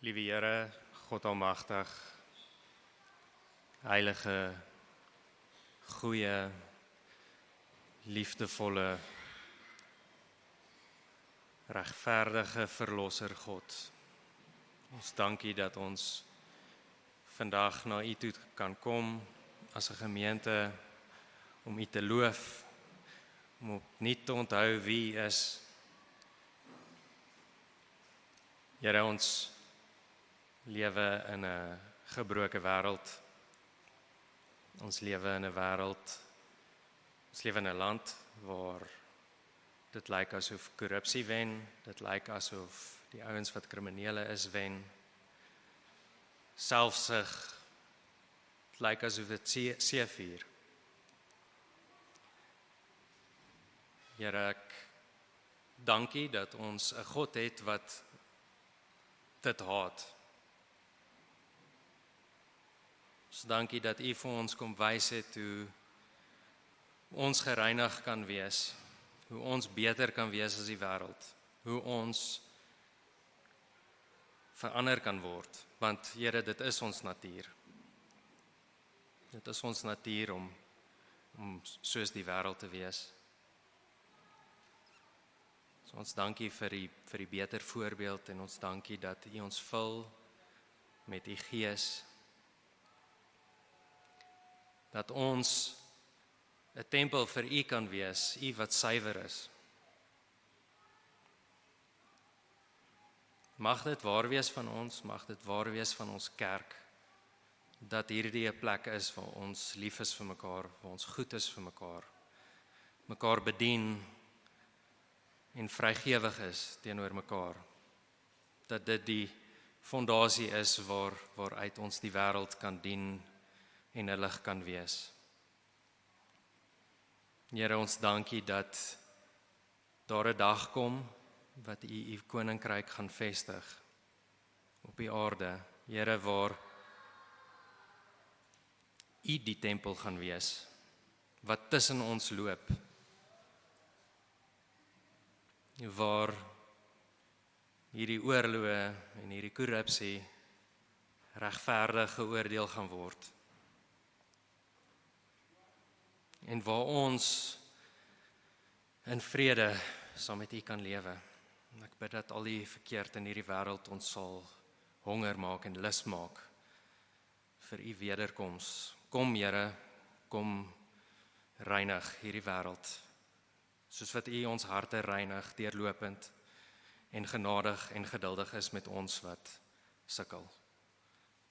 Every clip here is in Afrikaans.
Liewe Here, God Almagtig, heilige, goeie, liefdevolle, regverdige Verlosser God. Ons dankie dat ons vandag na U toe kan kom as 'n gemeente om U te loof, om opnuut te onthou wie U is. Here, ons lewe in 'n gebroke wêreld. Ons lewe in 'n wêreld, ons lewe in 'n land waar dit lyk asof korrupsie wen, dit lyk asof die ouens wat kriminele is wen. Selfsug, dit lyk asof dit seevier. Here, ek dankie dat ons 'n God het wat dit haat. Ons dankie dat U vir ons kom wys het hoe ons gereinig kan wees, hoe ons beter kan wees as die wêreld, hoe ons verander kan word, want Here, dit is ons natuur. Dit is ons natuur om soos die wêreld te wees. So ons dankie vir die beter voorbeeld en ons dankie dat U ons vul met U Gees, dat ons 'n tempel vir U kan wees, U wat suiwer is. Mag dit waar wees van ons, mag dit waar wees van ons kerk, dat hierdie 'n plek is waar ons lief is vir mekaar, waar ons goed is vir mekaar bedien en vrygewig is teenoor mekaar. Dat dit die fondasie is waaruit ons die wêreld kan dien en 'n lig kan wees. Here, ons dankie dat daar 'n dag kom wat U koninkryk gaan vestig op die aarde. Here, waar U die tempel gaan wees, wat tussen ons loop, waar hierdie oorloë en hierdie korrupsie regverdig geoordeel gaan word. En waar ons in vrede saam met U kan lewe. En ek bid dat al die verkeerd in hierdie wêreld ons sal honger maak en lus maak vir U wederkoms. Kom Here, kom reinig hierdie wêreld, soos wat U ons harte reinig, deurlopend en genadig en geduldig is met ons wat sukkel.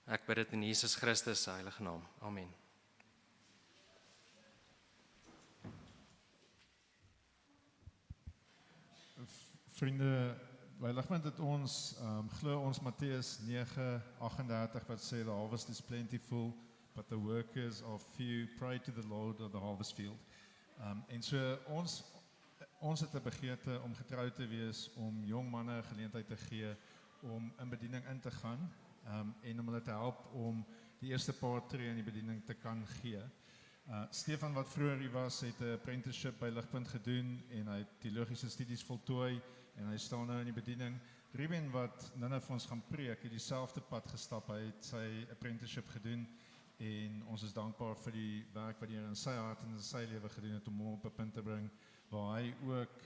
Ek bid dit in Jesus Christus se heilige naam. Amen. Vriende, by Ligpunt het ons glo ons Matteus 9:38 wat sê the harvest is plentiful, but the workers are few. Pray to the Lord of the harvest field. En so ons het 'n begeerte om getrou te wees, om jong manne 'n geleentheid te gee om in bediening in te gaan en om hulle te help om die eerste paar tree in die bediening te kan gee. Stefan wat vroeër hier was, het 'n apprenticeship by Ligpunt gedoen en hy het teologiese studies voltooi en hy staan nou in die bediening. Ruben wat nou vir ons gaan preek, het dieselfde pad gestap. Hy het sy apprenticeship gedoen en ons is dankbaar vir die werk wat hy in sy hart en in sy lewe gedoen het om hom op 'n punt te bring waar hy ook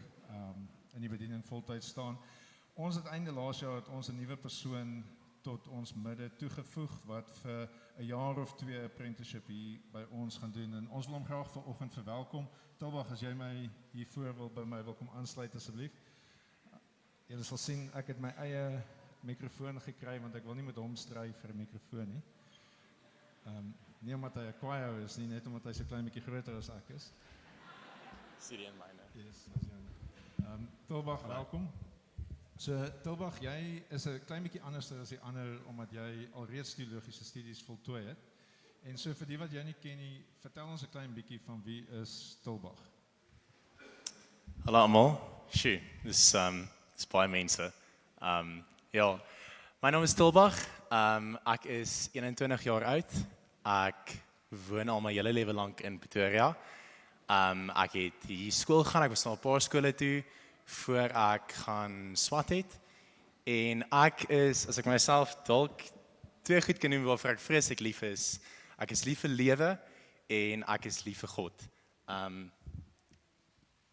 in die bediening voltyds staan. Ons het einde laas jaar het ons 'n nuwe persoon tot ons midde toegevoeg wat vir 'n jaar of 2 apprenticeship hier by ons gaan doen en ons wil hom graag vanoggend verwelkom. Tilbag, as jy my hiervoor by my wil kom aansluit asseblief. Julle sal sien ek het my eie mikrofoon gekry want ek wil nie met hom stry vir 'n mikrofoon nie. Nie omdat hy 'n kwaai is nie, net omdat hy so klein bietjie groter as ek is. Sien myne. Yes, as jy. Tilbag, welkom. So Tilbag, jy is 'n klein bietjie anders as die ander omdat jy alreeds teologiese studies voltooi het. En so vir die wat jy nie ken nie, vertel ons 'n klein bietjie van wie is Tilbag. Hallo almal. Dis baie mense. Ja, my naam is Tilbag. Ek is 21 jaar oud. Ek woon al my hele lewe lank in Pretoria. Ek het hier skool gaan, ek was na 'n paar skole toe voor ek gaan swat het En ek is, as ek myself dalk twee goed kan noem waarvoor ek vreeslik lief is lief vir lewe en ek is lief vir God.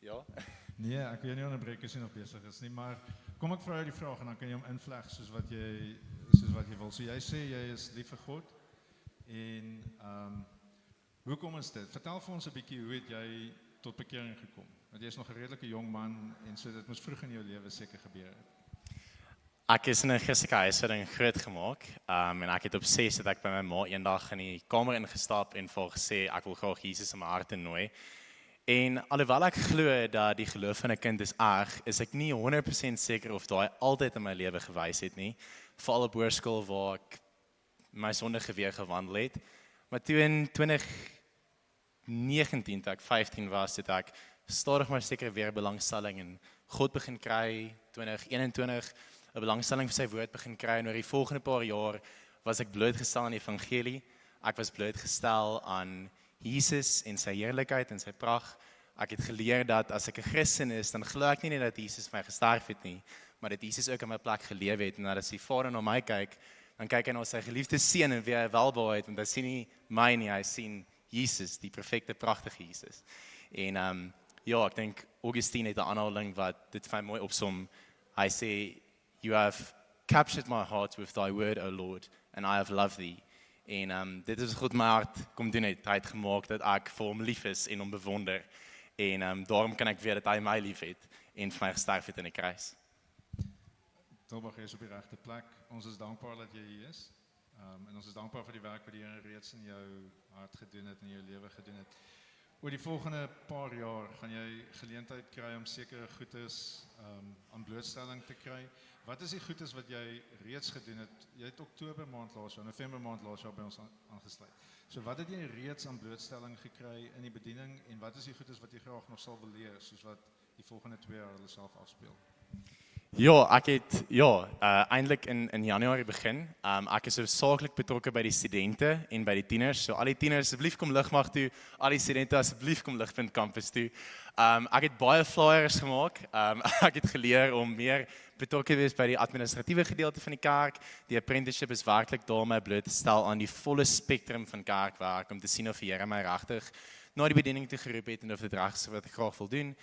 Ja. Nee, ek wil jou nie onderbreek as jy nog besig is nie, maar kom ek vra jou die vraag en dan kan jy hom invleg soos wat jy wil. So jy sê jy is lief vir God en hoekom is dit? Vertel vir ons 'n bietjie hoe het jy tot bekering gekom? Want jy is nog 'n redelike jong man en so dit moes vroeg in jou lewe seker gebeur het. Ek is in 'n Christelike huishouding grootgemaak en ek het op 6 dat ek by my ma eendag in die kamer ingestap en vir haar gesê ek wil graag Jesus in my hart innooi. En alhoewel ek glo dat die geloof van 'n kind is erg, is ek nie 100% seker of daai altyd in my lewe gewys het nie, veral op hoërskool waar ek my sondige weeg gewandel het. Maar toe in 2019 toe ek 15 was, het ek stadig maar seker weer belangstelling in God begin kry. 2021 'n belangstelling vir sy woord begin kry en oor die volgende paar jaar was ek blootgestel aan die evangelie. Ek was blootgestel aan Jesus en sy heerlikheid en sy pragt. Ek het geleer dat as ek 'n Christen is, dan glo ek nie net dat Jesus vir my gesterf het nie, maar dat Jesus ook in my plek gelewe het en dat as die Vader na my kyk, dan kyk hy na sy geliefde seun en wie hy welbehaag het, want hy sien nie my nie, hy sien Jesus, die perfekte, pragtige Jesus. En ja, ek dink Augustine het 'n aanhaling wat dit vir my mooi opsom. Hy sê, "You have captured my heart with thy word, O Lord, and I have loved thee." En dit is goed my hart kom doen het. Hy het gemaak dat ek vir hom lief is en hom bewonder. En daarom kan ek weet dat hy my lief het en vir my gesterf het in die kruis. Tilbag is op die regte plek. Ons is dankbaar dat jy hier is. En ons is dankbaar vir die werk wat die Here reeds in jou hart gedoen het en in jou lewe gedoen het. Oor die volgende paar jaar gaan jy geleentheid kry om sekere goedes aan blootstelling te kry. Wat is die goedes wat jy reeds gedoen het? Jy het Oktober maand laas jaar, November maand laas jaar by ons aangesluit. So wat het jy reeds aan blootstelling gekry in die bediening en wat is die goedes wat jy graag nog sal wil leer soos wat die volgende 2 jaar hulle self afspeel? Ja, ek het eintlik in Januarie begin. Ek is hoofsaaklik betrokke by die studente en by die tieners. So al die tieners asseblief kom Ligmag toe, al die studente asseblief kom Ligpunt kampus toe. Ek het baie flyers gemaak. Ek het geleer om meer betrokke te wees by die administratiewe gedeelte van die kerk. Die apprenticeship is werklik daar om my bloot te stel aan die volle spektrum van kerkwerk om te sien of die Here my regtig na die bediening toe geroep het en of dit reg is wat ek graag wil doen.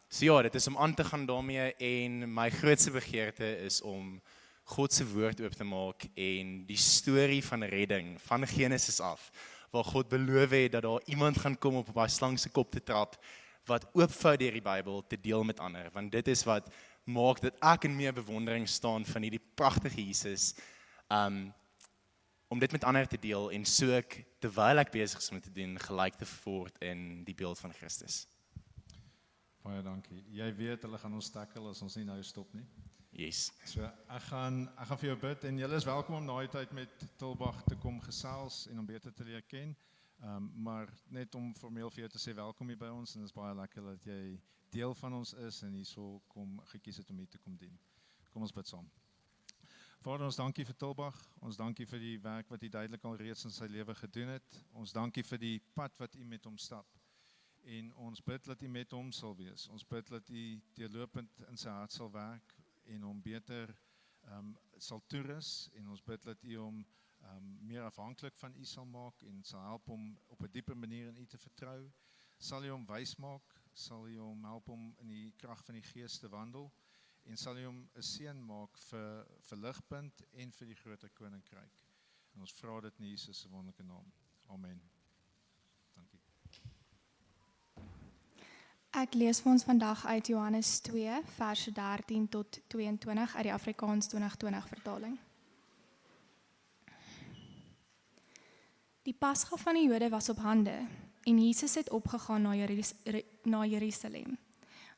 So ja, dit is om aan te gaan daarmee en my grootste begeerte is om God se woord oop te maak en die storie van redding van Genesis af, waar God beloof het dat daar iemand gaan kom op daai slang se kop te trap wat oopvou deur die Bybel te deel met ander, want dit is wat maak dat ek in meer bewondering staan van hierdie pragtige Jesus, om dit met ander te deel en so ek, terwyl ek besig is om te doen, gelyk te word in die beeld van Christus. Baie dankie. Jy weet hulle gaan ons tackle as ons nie nou stop nie. Yes. So ek gaan vir jou bid en julle is welkom om na die tyd met Tilbag te kom gesels en om beter te leer ken. Maar net om formeel vir jou te sê welkom hier by ons en dit is baie lekker dat jy deel van ons is en hierso kom gekies het om hier te kom dien. Kom ons bid saam. Vader, ons dankie vir Tilbag. Ons dankie vir die werk wat hy duidelik al reeds in sy lewe gedoen het. Ons dankie vir die pad wat u met hom stap. En ons bid dat u met hom sal wees. Ons bid dat u deurlopend in sy hart sal werk en hom beter sal toerus en ons bid dat u hom meer afhanklik van u sal maak en sal help om op 'n dieper manier in u te vertrou. Sal u hom wys maak, sal u hom help om in die krag van die Gees te wandel en sal u hom 'n seën maak vir Ligpunt en vir die groter koninkryk. En ons vra dit in Jesus se wonderlike naam. Amen. Dankie. Ek lees vir ons vandag uit Johannes 2, verse 13 tot 22 uit die Afrikaans 2020 vertaling. Die Pasga van die Jode was op hande en Jesus het opgegaan na Jerusalem.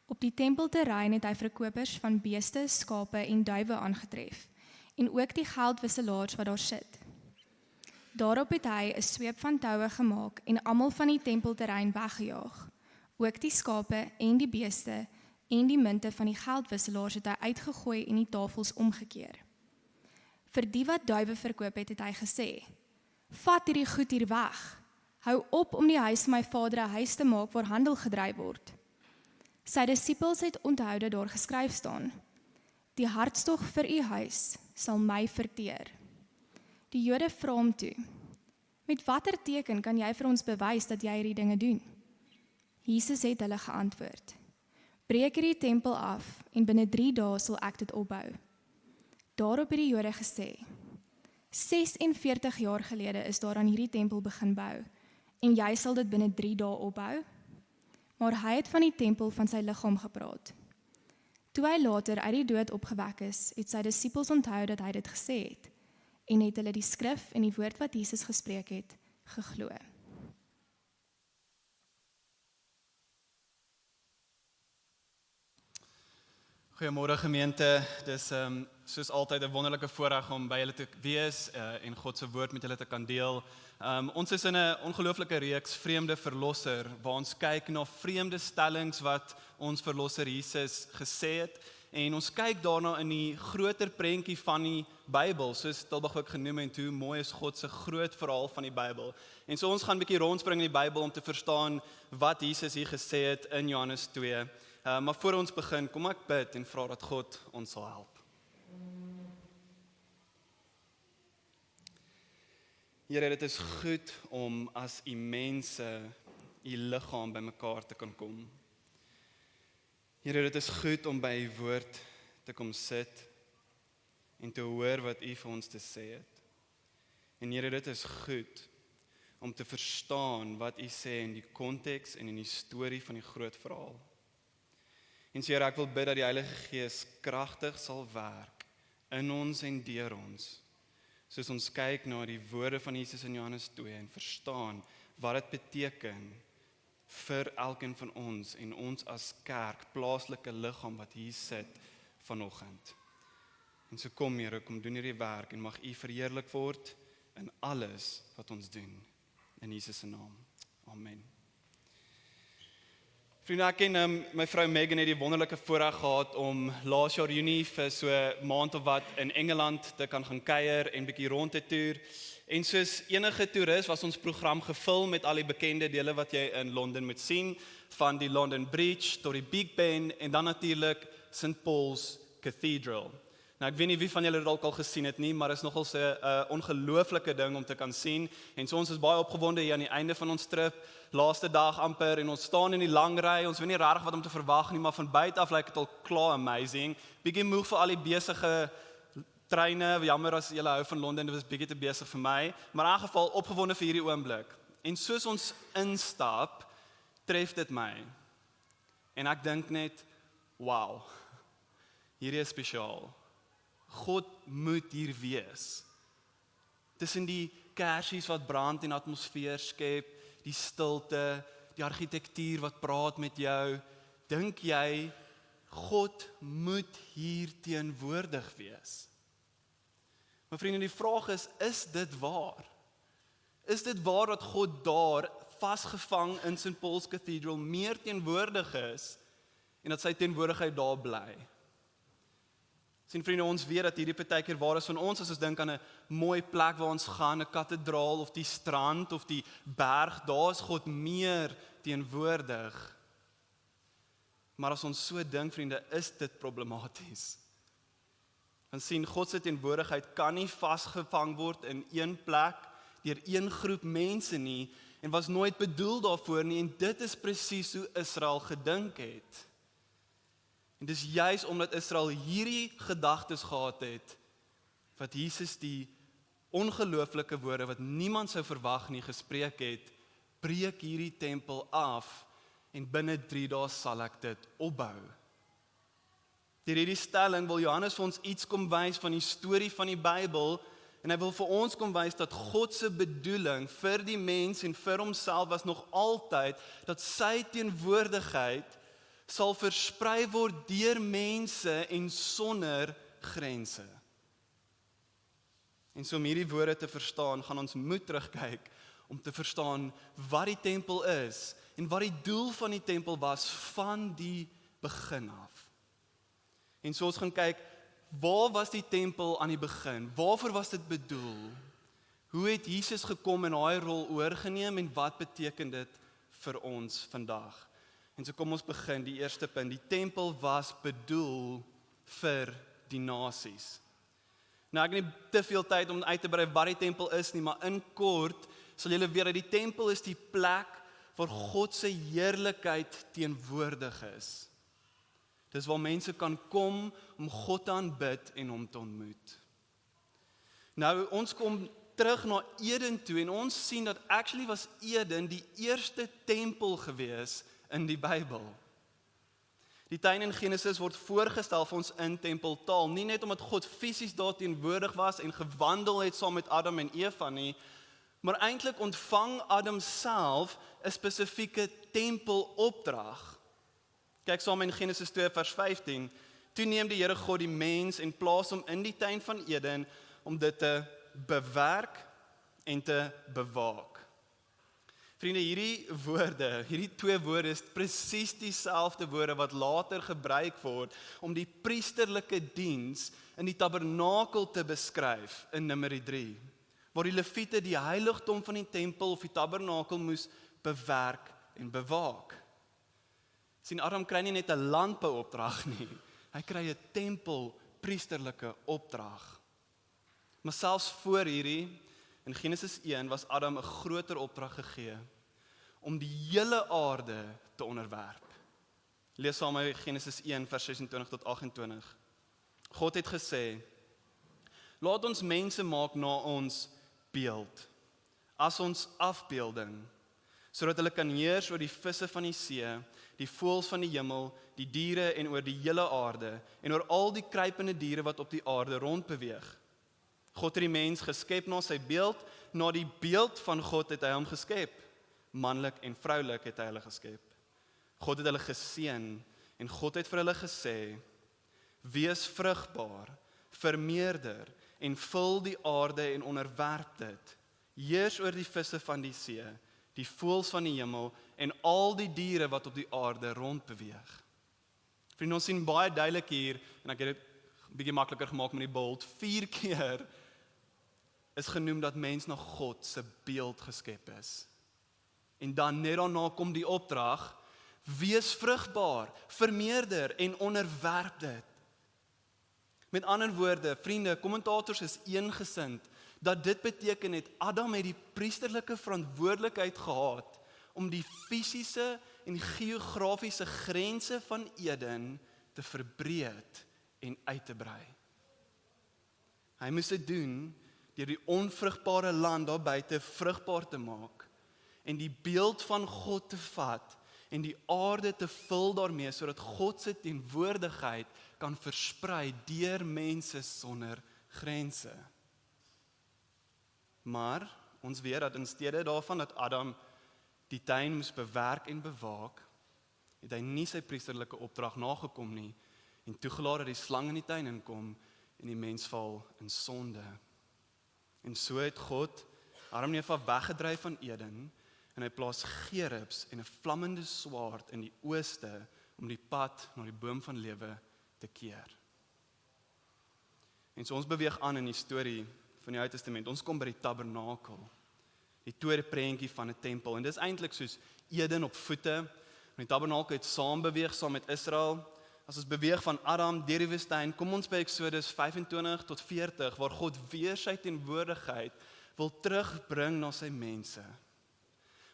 Op die tempelterrein het hy verkopers van beeste, skape en duwe aangetref en ook die geldwisselaars wat daar sit. Daarop het hy 'n sweep van toue gemaak en almal van die tempelterrein weggejaag. Ook die skape en die beeste en die munte van die geldwisselaars het hy uitgegooi en die tafels omgekeer. Vir die wat duwe verkoop het hy gesê, vat hierdie goed hier weg. Hou op om die huis van my Vader 'n huis te maak waar handel gedryf word. Sy disippels het onthou dat daar geskryf staan, Die hartstog vir u huis sal my verteer. Die Jode vra hom toe, met watter teken kan jy vir ons bewys dat jy hierdie dinge doen? Jesus het hulle geantwoord, breek hierdie tempel af en binne 3 dae sal ek dit opbou. Daarop het die Jode gesê, 46 jaar gelede is daar aan hierdie tempel begin bou, en jy sal dit binne 3 dae opbou? Maar hy het van die tempel van sy liggaam gepraat. Toe hy later uit die dood opgewek is, het sy disippels onthou dat hy dit gesê het, en het hulle die skrif en die woord wat Jesus gespreek het, geglo. Goeiemôre gemeente, dis soos altyd 'n wonderlike voorreg om by julle te wees en God se woord met julle te kan deel. Ons is in 'n ongelooflike reeks Vreemde Verlosser, waar ons kyk na vreemde stellings wat ons verlosser Jesus gesê het, en ons kyk daarna in die groter prentjie van die Bybel, soos Tilbag ook genoem het, hoe mooi is God se groot verhaal van die Bybel. En so ons gaan 'n bietjie rondspring in die Bybel om te verstaan wat Jesus hier gesê het in Johannes 2. Maar voor ons begin, kom ek bid en vra dat God ons sal help. Here, dit is goed om as u mense, u liggaam bymekaar te kan kom. Here, dit is goed om by u woord te kom sit en te hoor wat u vir ons te sê het. En Here, dit is goed om te verstaan wat u sê in die konteks en in die storie van die groot verhaal. En so Here, ek wil bid dat die Heilige Gees kragtig sal werk in ons en deur ons, soos ons kyk na die woorde van Jesus in Johannes 2 en verstaan wat dit beteken vir elkeen van ons en ons as kerk, plaaslike liggaam wat hier sit vanoggend. En so kom Here, kom doen hierdie werk en mag u verheerlik word in alles wat ons doen. In Jesus se naam. Amen. Vriende, ek en my vrou Megan het die wonderlike voorreg gehad om laas jaar Junie vir so 'n maand of wat in Engeland te kan gaan kuier en bietjie rond te toer. En soos enige toerist was ons program gevul met al die bekende dele wat jy in Londen moet sien, van die London Bridge tot die Big Ben en dan natuurlik St. Paul's Cathedral. Nou ek weet nie wie van julle dit dalk al gesien het nie, maar is nogal 'n ongelooflike ding om te kan sien. En so ons is baie opgewonde hier aan die einde van ons trip, laaste dag amper, en ons staan in die lang ry. Ons weet nie regtig wat om te verwag nie, maar van buite af lyk dit al klaar amazing. Bietjie moeg vir al die besige treine. Jammer as julle hou van Londen, dit was bietjie te besig vir my, maar in 'n geval opgewonde vir hierdie oomblik. En soos ons instap, tref dit my. En ek dink net, wow. Hierdie is spesiaal. God moet hier wees. Tussen die kersies wat brand en atmosfeer skep, die stilte, die argitektuur wat praat met jou, dink jy God moet hier teenwoordig wees? Maar vriende, die vraag is dit waar? Is dit waar dat God daar vasgevang in St. Paul's Cathedral meer teenwoordig is en dat sy teenwoordigheid daar bly? Sien vriende, ons weet dat hierdie partykeer waar is van ons as ons dink aan 'n mooi plek waar ons gaan, 'n kathedraal of die strand of die berg, daar is God meer teenwoordig. Maar as ons so dink vriende, is dit problematies. Want sien, God se teenwoordigheid kan nie vasgevang word in een plek deur een groep mense nie en was nooit bedoel daarvoor nie, en dit is presies hoe Israel gedink het. En dis juis omdat Israel hierdie gedagtes gehad het, wat Jesus die ongelooflike woorde wat niemand sou verwag nie gespreek het, breek hierdie tempel af en binne 3 dae sal ek dit opbou. Deur hierdie stelling wil Johannes vir ons iets kom wys van die storie van die Bybel, en hy wil vir ons kom wys dat God se bedoeling vir die mens en vir homself was nog altyd dat sy teenwoordigheid sal versprei word deur mense en sonder grense. En so om hierdie woorde te verstaan, gaan ons moet terugkyk om te verstaan wat die tempel is en wat die doel van die tempel was van die begin af. En so ons gaan kyk, waar was die tempel aan die begin? Waarvoor was dit bedoel? Hoe het Jesus gekom en daai rol oorgeneem en wat beteken dit vir ons vandag? En so kom ons begin, die eerste punt. Die tempel was bedoel vir die nasies. Nou ek het nie te veel tyd om uit te brei wat die tempel is nie, maar in kort sal julle weet dat die tempel is die plek waar God se heerlikheid teenwoordig is. Dis waar mense kan kom om God te aanbid en hom te ontmoet. Nou, ons kom terug na Eden toe en ons sien dat actually was Eden die eerste tempel gewees in die Bybel. Die tuin in Genesis word voorgestel vir ons in tempeltaal, nie net omdat God fisies daar teenwoordig was en gewandel het saam met Adam en Eva nie, maar eintlik ontvang Adam self 'n spesifieke tempelopdrag. Kyk saam in Genesis 2 vers 15. Toe neem die Here God die mens en plaas hom in die tuin van Eden om dit te bewerk en te bewaak. Vriende, hierdie twee woorde is presies dieselfde woorde wat later gebruik word om die priesterlike diens in die tabernakel te beskryf in Numeri 3, waar die Lewiete die heiligdom van die tempel of die tabernakel moes bewerk en bewaak. Sien, Adam kry nie net 'n landbouopdrag nie, hy kry 'n tempel priesterlike opdrag. Maar selfs voor hierdie, in Genesis 1, was Adam 'n groter opdrag gegee om die hele aarde te onderwerp. Lees saam met Genesis 1 vers 26 tot 28. God het gesê, laat ons mense maak na ons beeld, as ons afbeelding, sodat hulle kan heers oor die visse van die see, die voëls van die hemel, die diere en oor die hele aarde, en oor al die kruipende diere wat op die aarde rondbeweeg. God het die mens geskep na sy beeld, na die beeld van God het hy hom geskep. Manlik en vroulik het hy hulle geskep. God het hulle geseën en God het vir hulle gesê, wees vrugbaar, vermeerder en vul die aarde en onderwerp dit. Heers oor die visse van die see, die voëls van die hemel en al die diere wat op die aarde rondbeweeg. Vriende, ons sien baie duidelik hier, en ek het dit 'n bietjie makliker gemaak met die bult, 4 keer is genoem dat mens na God se beeld geskep is. En dan net daarna kom die opdrag, wees vrugbaar, vermeerder en onderwerp dit. Met ander woorde, vriende, kommentators is eengesind dat dit beteken het Adam het die priesterlike verantwoordelikheid gehad om die fisiese en geografiese grense van Eden te verbreed en uit te brei. Hy moes dit doen deur die onvrugbare land daar buite vrugbaar te maak en die beeld van God te vat en die aarde te vul daarmee sodat God se teenwoordigheid kan versprei deur mense sonder grense. Maar ons weet dat in steede daarvan dat Adam die tuin moes bewerk en bewaak, het hy nie sy priesterlike opdrag nagekom nie en toegelaat dat die slang in die tuin inkom en die mens val in sonde. En so het God Adam en Eva weggedryf van Eden en hy plaas gerubs en 'n vlammende swaard in die ooste om die pad na die boom van lewe te keer. En so ons beweeg aan in die storie van die Ou Testament. Ons kom by die tabernakel, die tweede prentjie van 'n tempel. En dis eintlik soos Eden op voete. Die tabernakel het saam beweeg saam met Israel. As ons beweeg van Adam deur die woestyn, kom ons by Eksodus 25 tot 40 waar God weer sy teenwoordigheid wil terugbring na sy mense.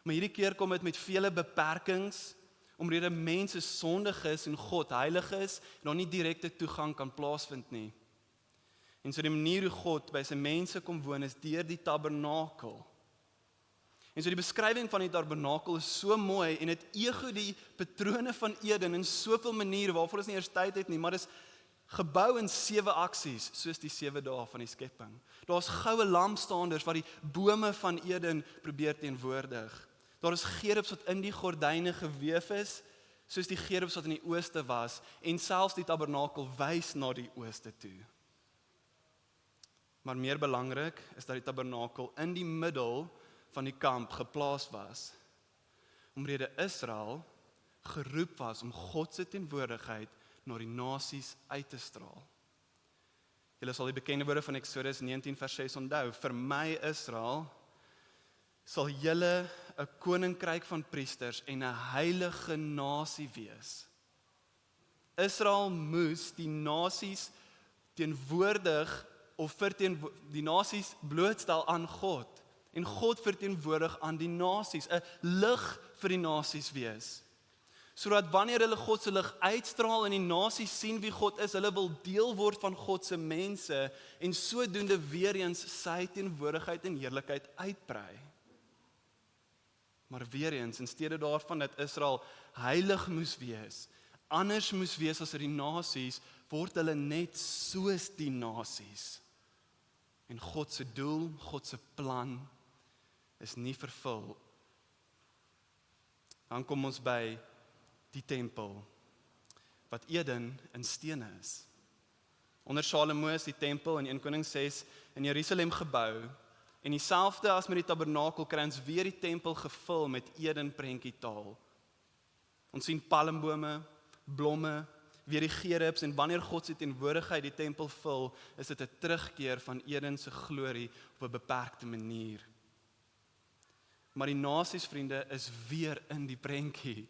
Maar hierdie keer kom dit met vele beperkings omrede mense sondig is en God heilig is en daar nie direkte toegang kan plaasvind nie. En so die manier hoe God by sy mense kom woon is deur die tabernakel. En so die beskrywing van die tabernakel is so mooi en dit ego die patrone van Eden in soveel maniere waarvoor ons nie eers tyd het nie, maar dis gebou in 7 aksies, soos die 7 dae van die skepping. Daar's goue lampstaanders wat die bome van Eden probeer teenwoordig. Daar is gerubs wat in die gordyne gewewe is, soos die gerubs wat in die ooste was, en selfs die tabernakel wys na die ooste toe. Maar meer belangrik is dat die tabernakel in die middel van die kamp geplaas was, omrede Israel geroep was om God se teenwoordigheid na die nasies uit te straal. Julle sal die bekende woorde van Eksodus 19 vers 6 onthou, vir my Israel sal julle 'n koninkryk van priesters en 'n heilige nasie wees. Israel moes die nasies teenwoordig of die nasies blootstel aan God. En God verteenwoordig aan die nasies, 'n lig vir die nasies wees. Sodat wanneer hulle God se lig uitstraal en die nasies sien wie God is, hulle wil deel word van God se mense en sodoende weer eens sy teenwoordigheid en heerlikheid uitbrei. Maar weer eens, in steede daarvan dat Israel heilig moes wees, anders moes wees as die nasies, word hulle net soos die nasies. En God se doel, God se plan is nie vervul. Dan kom ons by die tempel, wat Eden in stene is. Onder Salomo is die tempel in 1 Konings 6 in Jerusalem gebou, en dieselfde as met die tabernakel kry ons weer die tempel gevul met Eden prentjietaal. Ons sien palmbome, blomme, weer die gerubs, en wanneer God se teenwoordigheid die tempel vul, is dit 'n terugkeer van Eden se glorie op 'n beperkte manier. Maar die nasies, vriende, is weer in die prentjie.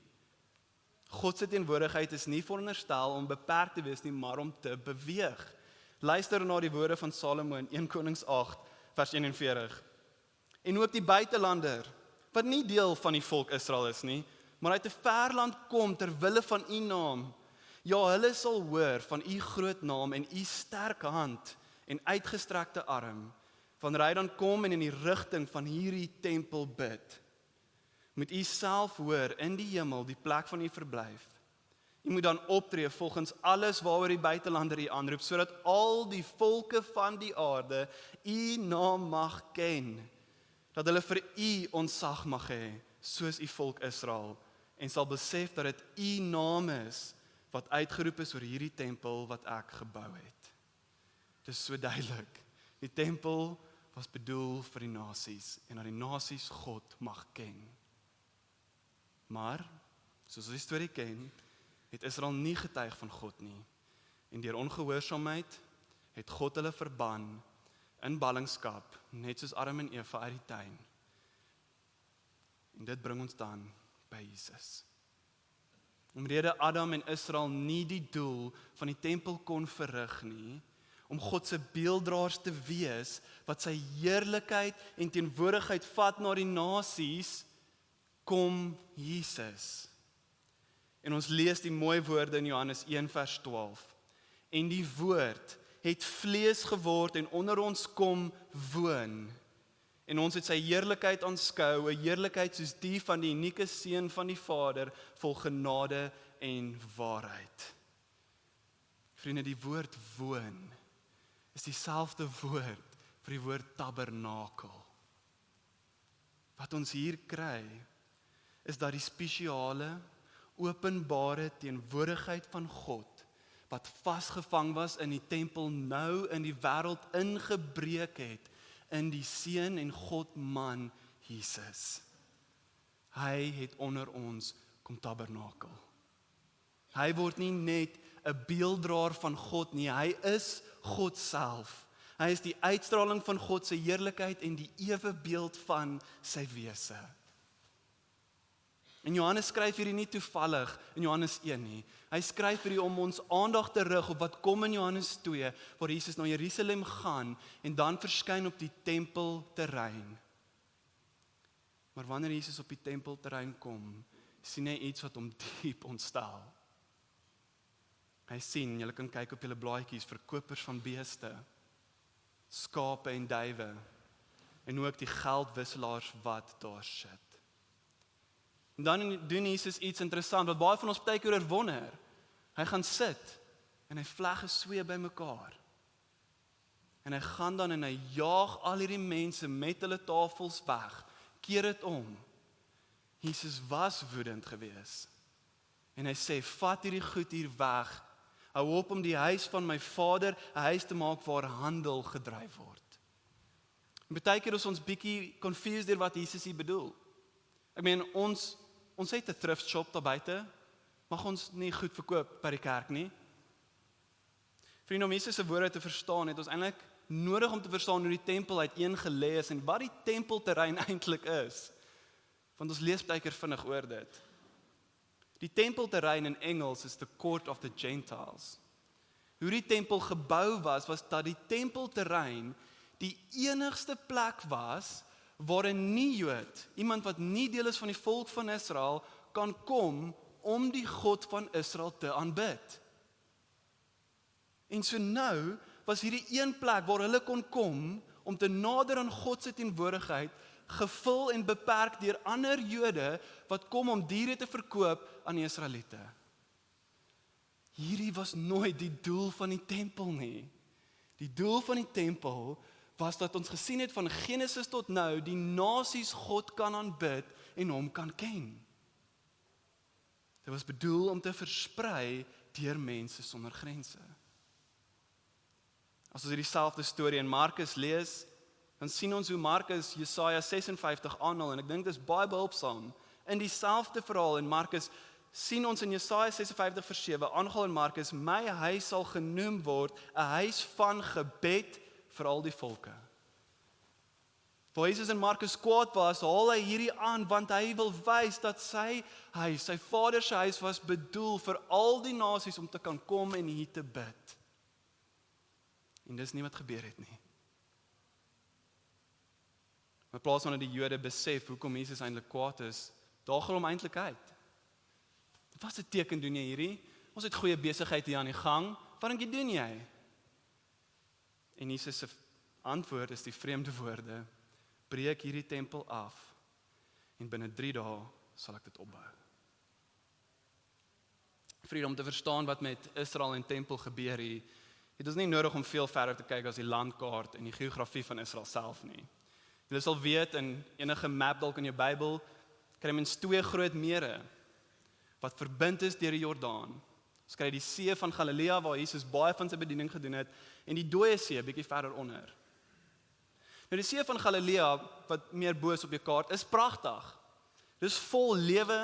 God se teenwoordigheid is nie veronderstel om beperk te wees nie, maar om te beweeg. Luister na die woorde van Salomo in 1 Konings 8, vers 41. En ook die buitelander, wat nie deel van die volk Israel is nie, maar uit 'n ver land kom ter wille van u naam. Ja, hulle sal hoor van u groot naam en u sterk hand en uitgestrekte arm, wanneer hy dan kom en in die rigting van hierdie tempel bid. Moet u self hoor in die hemel, die plek van u verblyf. U moet dan optree volgens alles waaroor die buitelander u aanroep, sodat al die volke van die aarde u naam mag ken, dat hulle vir u ontzag mag hê, soos u volk Israel, en sal besef dat dit u naam is, wat uitgeroep is oor hierdie tempel wat ek gebou het. Dit is so duidelik. Die tempel was bedoel vir die nasies, en dat die nasies God mag ken. Maar, soos ons die storie ken, het Israel nie getuig van God nie. En deur ongehoorsaamheid het God hulle verban in ballingskap, net soos Adam en Eva uit die tuin. En dit bring ons dan by Jesus. Omrede Adam en Israel nie die doel van die tempel kon verrig nie, om God se beelddraers te wees, wat sy heerlikheid en teenwoordigheid vat na die nasies, kom Jesus. En ons lees die mooi woorde in Johannes 1 vers 12. En die woord het vlees geword en onder ons kom woon. En ons het sy heerlikheid aanskou, 'n heerlikheid soos die van die unieke seun van die Vader, vol genade en waarheid. Vriende, die woord woon is dieselfde woord vir die woord tabernakel. Wat ons hier kry, is dat die spesiale, openbare teenwoordigheid van God, wat vasgevang was in die tempel, nou in die wêreld ingebreek het, in die Seun en God man, Jesus. Hy het onder ons kom tabernakel. Hy word nie net 'n beelddraer van God nie, hy is God self. Hy is die uitstraling van God se heerlikheid en die ewebeeld van sy wese. En Johannes skryf hierdie nie toevallig in Johannes 1 nie. Hy skryf hierdie om ons aandag te rig op wat kom in Johannes 2, waar Jesus na Jerusalem gaan en dan verskyn op die tempelterrein. Maar wanneer Jesus op die tempelterrein kom, sien hy iets wat hom diep ontstel. Hy sien, julle kan kyk op julle blaadjies, verkopers van beeste, skape en duwe, en ook die geldwisselaars wat daar sit. En dan doen Jesus iets interessant, wat baie van ons baie keer wonder. Hy gaan sit, en hy vleg 'n sweep by mekaar. En hy gaan dan en hy jaag al hierdie mense met hulle tafels weg, keer dit om. Jesus was woedend geweest. En hy sê, vat hierdie goed hier weg, hou op om die huis van my Vader 'n huis te maak waar handel gedryf word. En baie keer is ons bietjie confused deur wat Jesus hier bedoel. Ek meen, ons het 'n thrift shop daar buite, mag ons nie goed verkoop by die kerk nie. Vriende, om Jesus se woorde te verstaan, het ons eintlik nodig om te verstaan hoe die tempel uiteengelê is en wat die tempelterrein eintlik is. Want ons lees baie keer vinnig oor dit. Die tempelterrein in Engels is the court of the Gentiles. hoe die tempel gebou was dat die tempelterrein die enigste plek was waar 'n nie-Jood, iemand wat nie deel is van die volk van Israel, kan kom om die God van Israel te aanbid. En so nou was hierdie een plek waar hulle kon kom om te nader aan God se teenwoordigheid, gevul en beperk deur ander Jode wat kom om diere te verkoop aan die Israeliete. Hierdie was nooit die doel van die tempel nie. Die doel van die tempel was dat ons gesien het van Genesis tot nou, die nasies God kan aanbid en hom kan ken. Dit was bedoel om te versprei deur mense sonder grense. As ons hierdie selfde storie in Markus lees, dan sien ons hoe Markus Jesaja 56 aanhaal, en ek dink dit is baie behulpsaam. In dieselfde verhaal in Markus sien ons in Jesaja 56 vers 7, aangehaal in Markus, my huis sal genoem word 'n huis van gebed vir al die volke. Waar Jesus in Markus kwaad was, haal hy hierdie aan, want hy wil wys dat sy huis, sy Vader se huis was bedoel vir al die nasies om te kan kom en hier te bid. En dis nie wat gebeur het nie. In plaas van dat die Jode besef hoekom Jesus eintlik kwaad is, daag hulle hom eintlik uit. Wat 'n teken doen jy hierdie? Ons het goeie besigheid hier aan die gang. Wat dink jy doen jy? En Jesus se antwoord is die vreemde woorde: breek hierdie tempel af en binne 3 dae sal ek dit opbou. Vriende, om te verstaan wat met Israel en tempel gebeur hier, het ons nie nodig om veel verder te kyk as die landkaart en die geografie van Israel self nie. Jy sal weet in enige map dalk in jou Bybel, kry mens 2 groot mere wat verbind is deur die Jordaan. Ons kry die see van Galilea waar Jesus baie van sy bediening gedoen het en die Dooie See bietjie verder onder. Nou die see van Galilea wat meer bo is op jou kaart is pragtig. Dis vol lewe,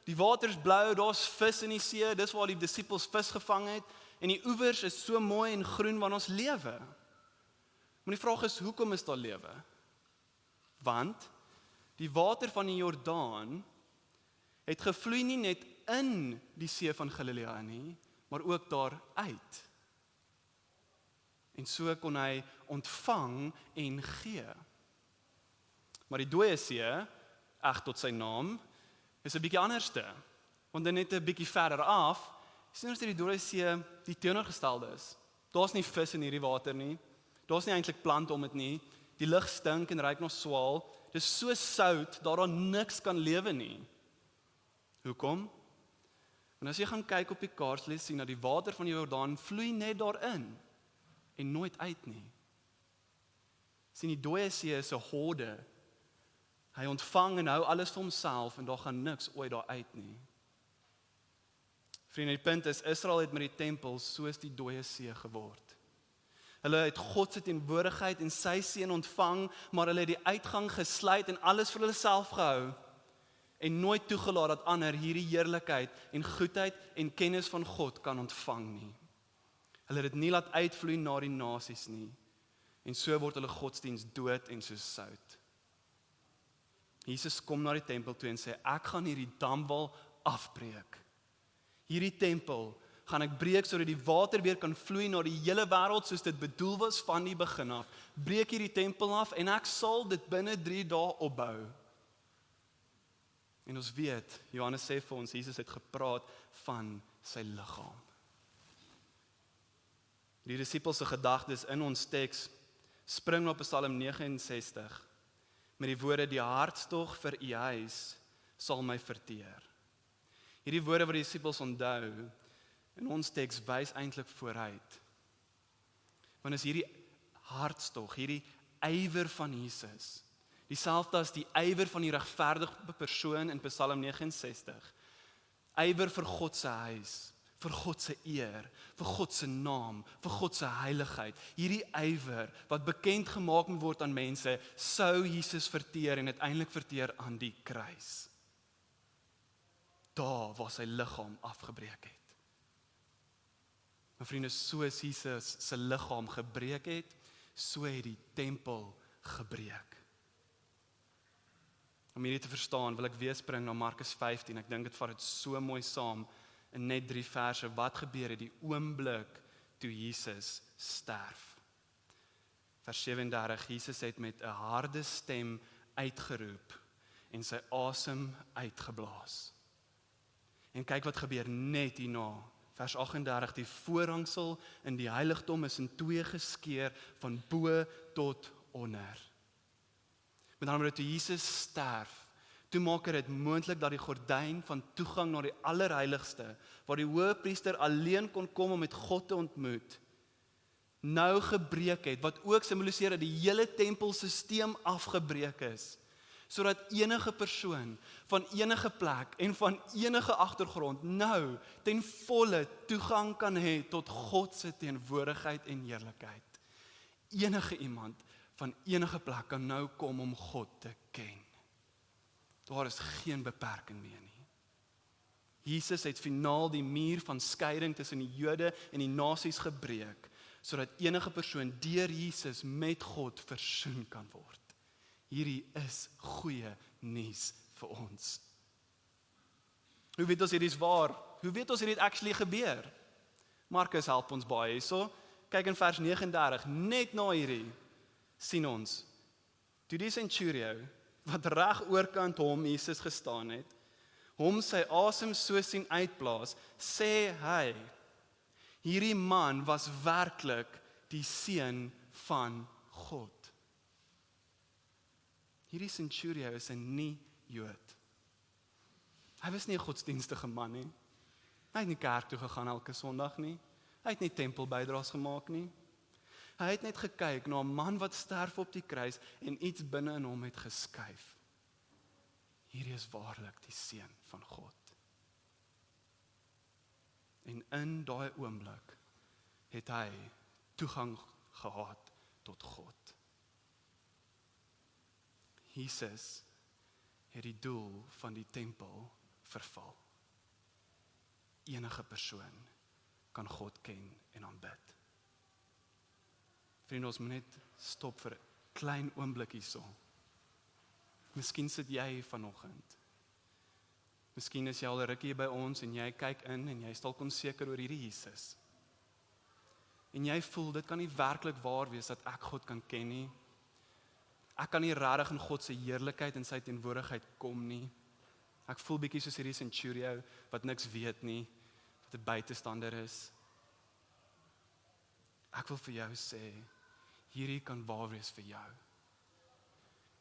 die water is blou, daar's vis in die see, dis waar die disippels vis gevang het en die oewers is so mooi en groen waar ons lewe. Maar die vraag is, hoekom is daar lewe? Want die water van die Jordaan het gevloei nie net in die see van Galilea nie, maar ook daar uit. En so kon hy ontvang en gee. Maar die Dooie See, eg tot sy naam, is 'n bietjie anderste. Want dan net 'n bietjie verder af, sien ons dat die Dooie See die teenoorgestelde is. Daar's nie vis in hierdie water nie. Daar's nie eintlik plante om dit nie. Die lug stink en ruik na swaal. Dis so sout dat daar niks kan lewe nie. Hoekom? En as jy gaan kyk op die kaart, sal jy sien dat die water van die Jordaan vloei net daarin en nooit uit nie. Sien, die Dooie See is 'n horde. Hy ontvang en hou alles vir homself en daar gaan niks ooit daar uit nie. Vriende, die punt is, Israel het met die tempel soos die Dooie See geword. Hulle het God se teenwoordigheid en sy seën ontvang, maar hulle het die uitgang gesluit en alles vir hulle self gehou en nooit toegelaat dat ander hierdie heerlikheid en goedheid en kennis van God kan ontvang nie. Hulle het dit nie laat uitvloei na die nasies nie. En so word hulle godsdiens dood en soos sout. Jesus kom na die tempel toe en sê, ek gaan hierdie damwal afbreek. Hierdie tempel gaan ek breek sodat die water weer kan vloei na die hele wêreld soos dit bedoel was van die begin af. Breek hierdie tempel af en ek sal dit binne 3 dae opbou. En ons weet, Johannes sê vir ons, Jesus het gepraat van sy liggaam. Die disippels se gedagtes in ons teks spring op Psalm 69 met die woorde, die hartstog vir u huis sal my verteer. Hierdie woorde wat die disippels onthou, in ons teks wys eintlik vooruit. Want is hierdie hartstog, hierdie ywer van Jesus, dieselfde as die ywer van die regverdige persoon in Psalm 69. Ywer vir God se huis, vir God se eer, vir God se naam, vir God se heiligheid. Hierdie ywer wat bekend gemaak moet word aan mense, sou Jesus verteer en uiteindelik verteer aan die kruis. Daar waar sy liggaam afgebreek het. My vriende, soos Jesus se liggaam gebreek het, so het die tempel gebreek. Om hierdie te verstaan, wil ek weer spring na Markus 15. Ek dink dit vat dit so mooi saam in net 3 verse. Wat gebeur het die oomblik toe Jesus sterf. Vers 37, Jesus het met 'n harde stem uitgeroep en sy asem uitgeblaas. En kyk wat gebeur net hierna. Vers 38, die voorhangsel in die heiligdom is in twee geskeur van bo tot onder. Met ander woorde, toe Jesus sterf, toe maak dit moontlik dat die gordyn van toegang na die allerheiligste, waar die hoëpriester alleen kon kom om met God te ontmoet, nou gebreek het, wat ook simboliseer dat die hele tempelsisteem afgebreek is, sodat enige persoon van enige plek en van enige agtergrond nou ten volle toegang kan hê tot God se teenwoordigheid en heerlikheid. Enige iemand van enige plek kan nou kom om God te ken. Daar is geen beperking meer nie. Jesus het finaal die muur van skeiding tussen die Jode en die nasies gebreek, sodat enige persoon deur Jesus met God versoen kan word. Hierdie is goeie nuus vir ons. Hoe weet ons hierdie is waar? Hoe weet ons hierdie het actually gebeur? Markus help ons baie hierso. Kyk in vers 39, net na hierdie sien ons, toe die centurio, wat reg oorkant hom Jesus gestaan het, hom sy asem so sien uitblaas, sê hy, hierdie man was werklik die seun van God. Hierdie centurio is 'n nie-Jood. Hy was nie 'n godsdienstige man nie. Hy het nie kerk toe gegaan elke Sondag nie. Hy het nie tempelbydraes gemaak nie. Hy het net gekyk na 'n man wat sterf op die kruis en iets binne in hom het geskuif. Hierdie is waarlik die seun van God. En in daai oomblik het hy toegang gehad tot God. Jesus het die doel van die tempel vervul. Enige persoon kan God ken en aanbid. Vriende, ons moet net stop vir 'n klein oomblik hierso. Miskien sit jy vanoggend. Miskien is jy al 'n rukkie by ons en jy kyk in en jy is dalk onseker oor hierdie Jesus. En jy voel, dit kan nie werklik waar wees dat ek God kan ken nie. Ek kan nie regtig in God se heerlikheid en sy teenwoordigheid kom nie. Ek voel bietjie soos hierdie centurio wat niks weet nie, wat 'n buitestander is. Ek wil vir jou sê, hierdie kan waar wees vir jou.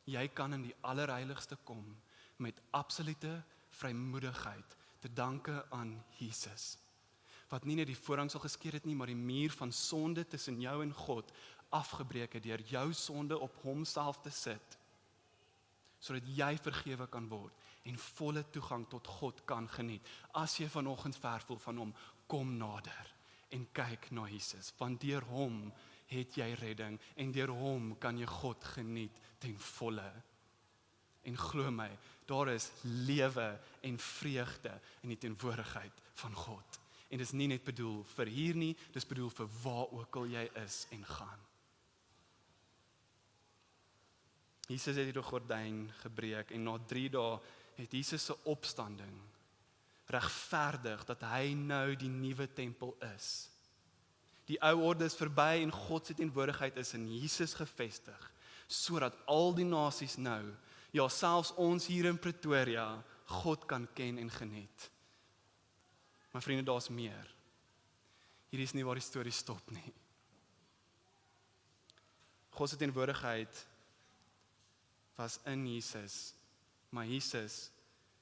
Jy kan in die allerheiligste kom met absolute vrymoedigheid te danke aan Jesus. Wat nie net die voorhangsel geskeur het nie, maar die muur van sonde tussen jou en God afgebreek het deur jou sonde op homself te sit, sodat jy vergewe kan word en volle toegang tot God kan geniet. As jy vanoggend ver voel van hom, kom nader en kyk na Jesus, want deur hom het jy redding en deur hom kan jy God geniet ten volle. En glo my, daar is lewe en vreugde in die teenwoordigheid van God. En dis nie net bedoel vir hier nie, dis bedoel vir waar ook al jy is en gaan. Jesus het die gordyn gebreek en na 3 dae het Jesus se opstanding regverdig dat hy nou die nuwe tempel is. Die ou orde is verby en God se teenwoordigheid is in Jesus gevestig, sodat al die nasies nou, ja selfs ons hier in Pretoria, God kan ken en geniet. Maar vriende, daar's meer. Hierdie is nie waar die storie stop nie. God se teenwoordigheid was in Jesus, maar Jesus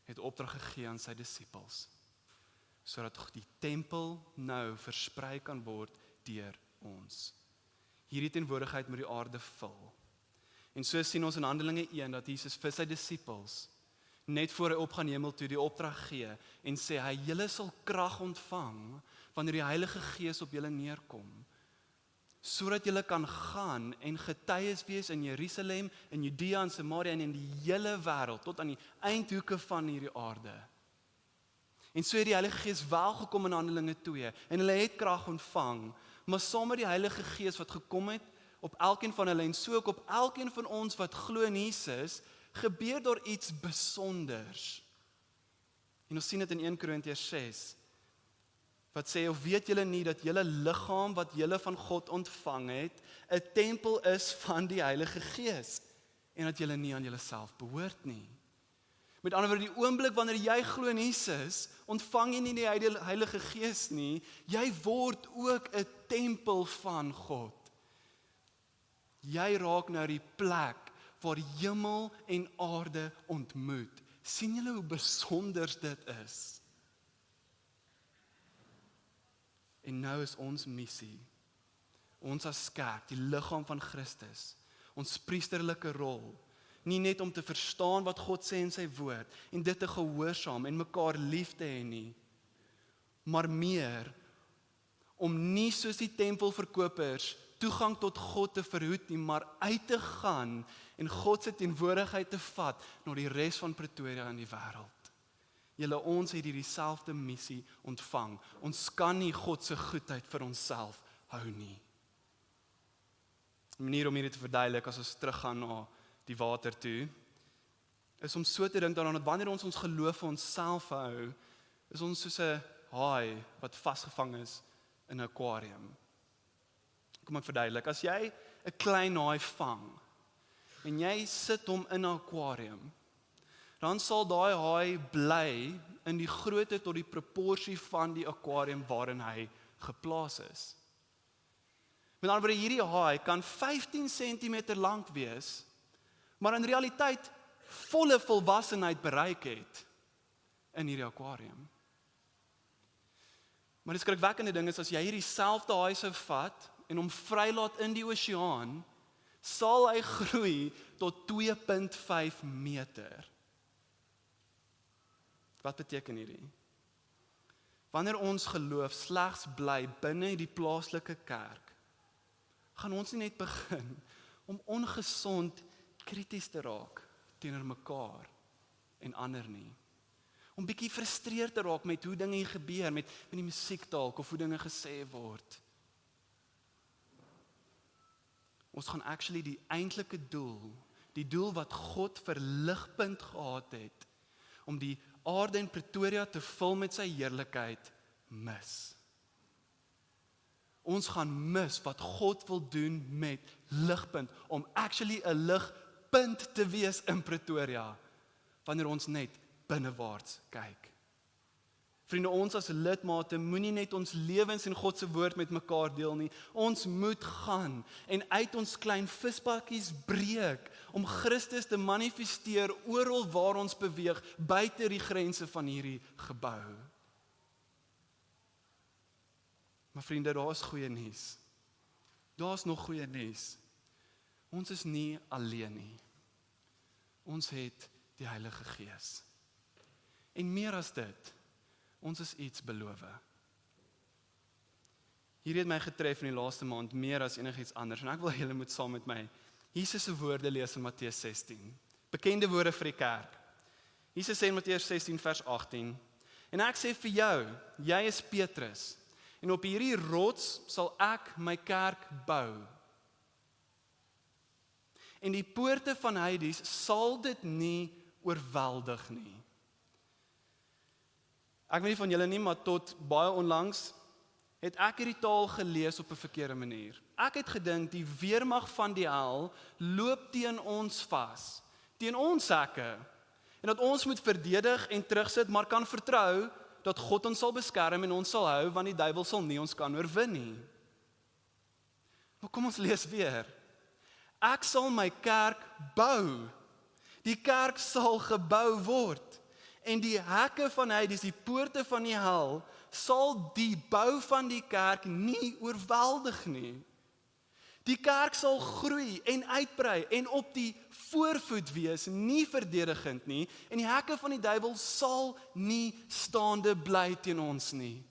het opdrag gegee aan sy disippels, sodat die tempel nou versprei kan word deur ons. Hierdie teenwoordigheid moet die aarde vul. En so sien ons in Handelinge 1 dat Jesus vir sy disippels net voor hy opgaan hemel toe die opdrag gee en sê hy, julle sal krag ontvang wanneer die Heilige Gees op julle neerkom, sodat julle kan gaan en getuies wees in Jerusalem, in Judea en Samaria en in die hele wêreld tot aan die eindhoeke van hierdie aarde. En so het die Heilige Gees wel gekom in Handelinge 2 en hulle het krag ontvang, maar saam met die Heilige Gees wat gekom het op elkeen van hulle en so ook op elkeen van ons wat glo in Jesus, gebeur daar iets besonders. En ons sien dit in 1 Korintiërs 6, wat sê, of weet julle nie dat julle liggaam wat julle van God ontvang het, 'n tempel is van die Heilige Gees en dat julle nie aan julleself behoort nie. Met ander woorde, die oomblik wanneer jy glo in Jesus, ontvang jy nie die Heilige Gees nie, jy word ook 'n tempel van God. Jy raak nou die plek waar hemel en aarde ontmoet. Sien julle hoe besonder dit is? En nou is ons missie, ons as kerk, die liggaam van Christus, ons priesterlike rol, nie net om te verstaan wat God sê in sy woord, en dit te gehoorsaam en mekaar lief te hê nie, maar meer, om nie soos die tempelverkopers toegang tot God te verhoed nie, maar uit te gaan en God se teenwoordigheid te vat na die res van Pretoria in die wêreld. Julle, ons het hierdie selfde missie ontvang. Ons kan nie God se goedheid vir onsself hou nie. 'n Manier om hierdie te verduidelik as ons teruggaan na die water toe, is om so te dink daaraan dat wanneer ons geloof vir onsself hou, is ons soos 'n haai wat vasgevang is in 'n aquarium. Kom ek verduidelik, as jy 'n klein haai vang en jy sit hom in 'n aquarium, dan sal daai haai bly in die grootte tot die proporsie van die aquarium waarin hy geplaas is. Met ander woorde, hierdie haai kan 15 cm lank wees, maar in realiteit volle volwassenheid bereik het in hierdie aquarium. Maar die skrikwekkende ding is, as jy hierdie selfde haai sou vat en hom vrylaat in die oseaan, sal hy groei tot 2.5 meter. Wat beteken hierdie? Wanneer ons geloof slegs bly binne die plaaslike kerk, gaan ons nie net begin om ongesond krities te raak teenoor mekaar en ander nie. Om bietjie frustreerd te raak met hoe dinge gebeur, met die musiek dalk of hoe dinge gesê word. Ons gaan actually die eintlike doel, die doel wat God vir Ligpunt gehad het, om die aarde en Pretoria te vul met sy heerlikheid, mis. Ons gaan mis wat God wil doen met Ligpunt, om actually 'n ligpunt te wees in Pretoria, wanneer ons net binnewaarts kyk. Vriende, ons as lidmate moenie net ons lewens en God se woord met mekaar deel nie. Ons moet gaan en uit ons klein visbakkies breek om Christus te manifesteer oral waar ons beweeg, buite die grense van hierdie gebou. Maar vriende, daar is goeie nuus. Daar is nog goeie nuus. Ons is nie alleen nie. Ons het die Heilige Gees. En meer as dit, ons is iets beloof. Hierdie het my getref in die laaste maand meer as enigiets anders, en ek wil julle moet saam met my Jesus se woorde lees in Matteus 16. Bekende woorde vir die kerk. Jesus sê in Matteus 16 vers 18, en ek sê vir jou, jy is Petrus, en op hierdie rots sal ek my kerk bou. En die poorte van Hades sal dit nie oorweldig nie. Ek weet nie van julle nie, maar tot baie onlangs het ek hierdie taal gelees op 'n verkeerde manier. Ek het gedink die weermag van die hel loop teen ons vas, teen ons hekke, en dat ons moet verdedig en terugsit, maar kan vertrou dat God ons sal beskerm en ons sal hou, want die duiwel sal nie ons kan oorwin nie. Maar kom ons lees weer. Ek sal my kerk bou. Die kerk sal gebou word. En die hekke van Hades, die poorte van die hel, sal die bou van die kerk nie oorweldig nie. Die kerk sal groei en uitbrei en op die voorvoet wees, nie verdedigend nie, en die hekke van die duiwel sal nie staande bly teen ons nie.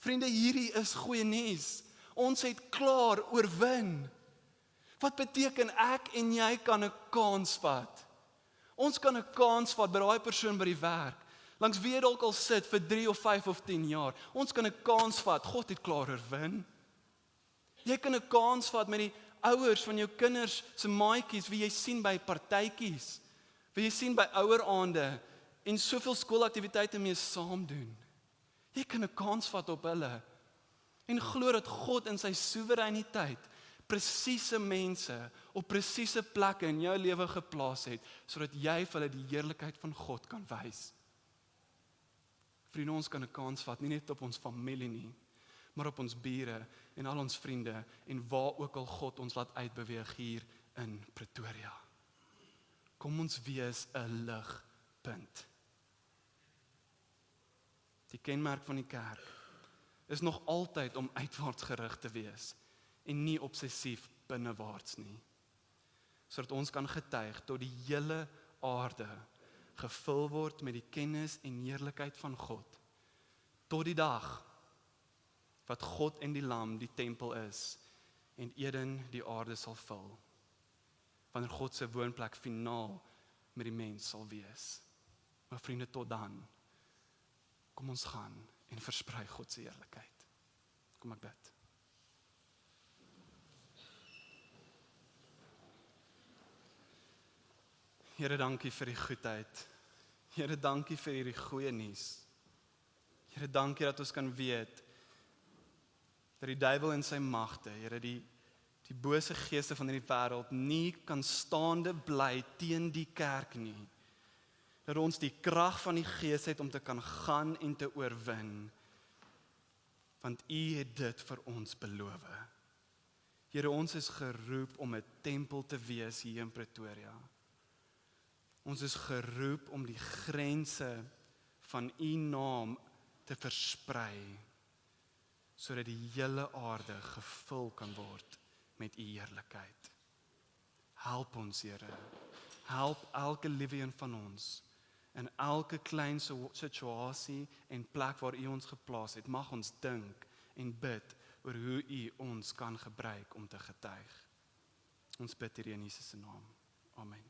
Vriende, hierdie is goeie nuus. Ons het klaar oorwin. Wat beteken ek en jy kan 'n kans vat? Ons kan 'n kans vat by daai persoon by die werk, langs wie jy dalk al sit vir 3 of 5 of 10 jaar. Ons kan 'n kans vat, God het klaar oorwin. Jy kan 'n kans vat met die ouers van jou kinders se maatjies, wie jy sien by partytjies, wie jy sien by oueraande, en soveel skoolaktiwiteite mee saam doen. Jy kan 'n kans vat op hulle. En glo dat God in sy soewereiniteit presiese mense op presiese plekke in jou lewe geplaas het, sodat jy vir hulle die heerlikheid van God kan wys. Vriende, ons kan 'n kans vat, nie net op ons familie nie, maar op ons bure en al ons vriende en waar ook al God ons laat uitbeweeg hier in Pretoria. Kom ons wees 'n ligpunt. Die kenmerk van die kerk is nog altyd om uitwaarts gerig te wees en nie obsessief binnewaarts nie. Sodat ons kan getuig tot die hele aarde gevul word met die kennis en heerlikheid van God. Tot die dag wat God en die Lam die tempel is en Eden die aarde sal vul. Wanneer God se woonplek finaal met die mens sal wees. Maar vriende, tot dan, kom ons gaan en versprei God se heerlikheid. Kom ek bid. Here, dankie vir die goedheid. Here, dankie vir hierdie goeie nuus. Here, dankie dat ons kan weet dat die duiwel en sy magte, Here, die bose geeste van hierdie wêreld nie kan staande bly teen die kerk nie. Dat ons die krag van die Gees het om te kan gaan en te oorwin. Want U het dit vir ons beloof. Here, ons is geroep om 'n tempel te wees hier in Pretoria. Ons is geroep om die grense van U naam te versprei, sodat die hele aarde gevul kan word met U heerlikheid. Help ons, Here. Help elke liewe een van ons in elke klein situasie en plek waar U ons geplaas het. Mag ons dink en bid oor hoe U ons kan gebruik om te getuig. Ons bid hier in Jesus se naam. Amen.